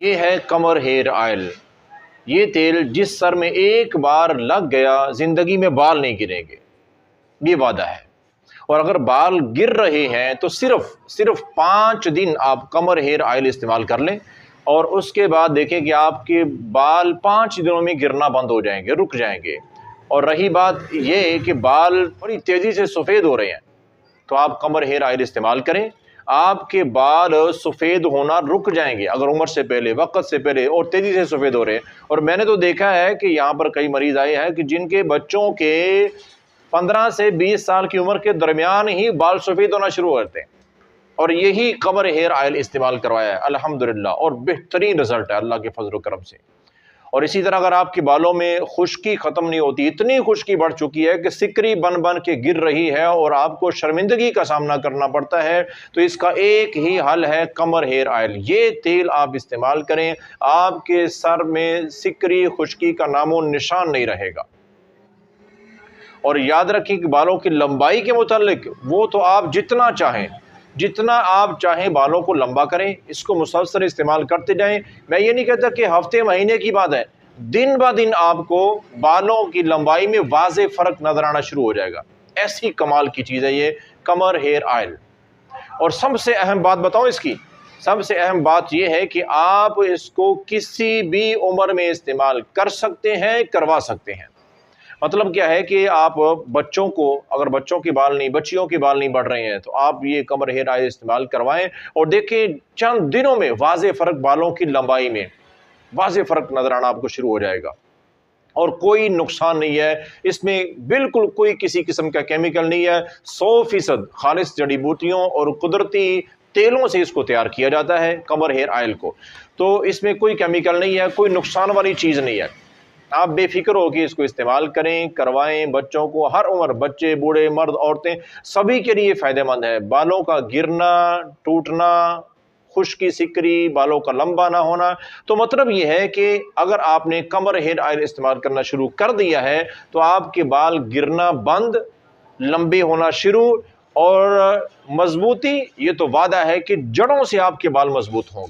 ये है कमर hair oil. ये तेल जिस सर में एक बार लग गया जिंदगी में बाल नहीं गिरेंगे, ये वादा है। और अगर बाल गिर रहे हैं तो सिर्फ सिर्फ 5 दिन आप कमर हेयर ऑयल इस्तेमाल कर लें और उसके बाद देखें कि आपके बाल 5 दिनों में गिरना बंद हो जाएंगे, रुक जाएंगे। और रही बात ये कि बाल बड़ी तेज़ी से सफ़ेद हो रहे हैं तो आप कमर हेयर ऑयल इस्तेमाल करें, आपके बाल सफ़ेद होना रुक जाएंगे अगर उम्र से पहले, वक्त से पहले और तेज़ी से सफ़ेद हो रहे हैं। और मैंने तो देखा है कि यहाँ पर कई मरीज़ आए हैं कि जिनके बच्चों के 15 से 20 साल की उम्र के दरमियान ही बाल सफ़ेद होना शुरू करते हैं और यही कमर हेयर ऑयल इस्तेमाल करवाया है अल्हम्दुलिल्लाह, और बेहतरीन रिजल्ट है अल्लाह के फजल करम से। और इसी तरह अगर आपके बालों में खुश्की ख़त्म नहीं होती, इतनी खुश्की बढ़ चुकी है कि सिकरी बन बन के गिर रही है और आपको शर्मिंदगी का सामना करना पड़ता है, तो इसका एक ही हल है कमर हेयर ऑयल। ये तेल आप इस्तेमाल करें, आपके सर में सिकरी खुश्की का नामो निशान नहीं रहेगा। और याद रखिए कि बालों की लंबाई के मुतालिक वो तो आप जितना आप चाहें बालों को लंबा करें, इसको मुसलसल इस्तेमाल करते जाएं। मैं ये नहीं कहता कि हफ्ते महीने की बात है, दिन ब दिन आपको बालों की लंबाई में वाज़े फ़र्क नज़र आना शुरू हो जाएगा। ऐसी कमाल की चीज़ है ये कमर हेयर ऑयल। और सबसे अहम बात बताऊं, इसकी सबसे अहम बात यह है कि आप इसको किसी भी उम्र में इस्तेमाल कर सकते हैं, करवा सकते हैं। मतलब क्या है कि आप बच्चों को, अगर बच्चों के बाल नहीं बढ़ रहे हैं तो आप ये कमर हेयर ऑयल इस्तेमाल करवाएं और देखें चंद दिनों में वाज़े फ़र्क, बालों की लंबाई में वाज़े फ़र्क नज़र आना आपको शुरू हो जाएगा। और कोई नुकसान नहीं है इसमें, बिल्कुल कोई किसी किस्म का केमिकल नहीं है, 100% खालिस जड़ी बूटियों और कुदरती तेलों से इसको तैयार किया जाता है कमर हेयर ऑयल को। तो इसमें कोई केमिकल नहीं है, कोई नुकसान वाली चीज़ नहीं है। आप बेफिक्र हो कि इसको इस्तेमाल करें, करवाएं। बच्चों को, हर उम्र, बच्चे, बूढ़े, मर्द, औरतें, सभी के लिए फ़ायदेमंद है। बालों का गिरना, टूटना, खुश्की, सिकरी, बालों का लंबा ना होना, तो मतलब यह है कि अगर आपने कमर हेयर ऑयल इस्तेमाल करना शुरू कर दिया है तो आपके बाल गिरना बंद, लंबे होना शुरू, और मजबूती, ये तो वादा है कि जड़ों से आपके बाल मजबूत होंगे।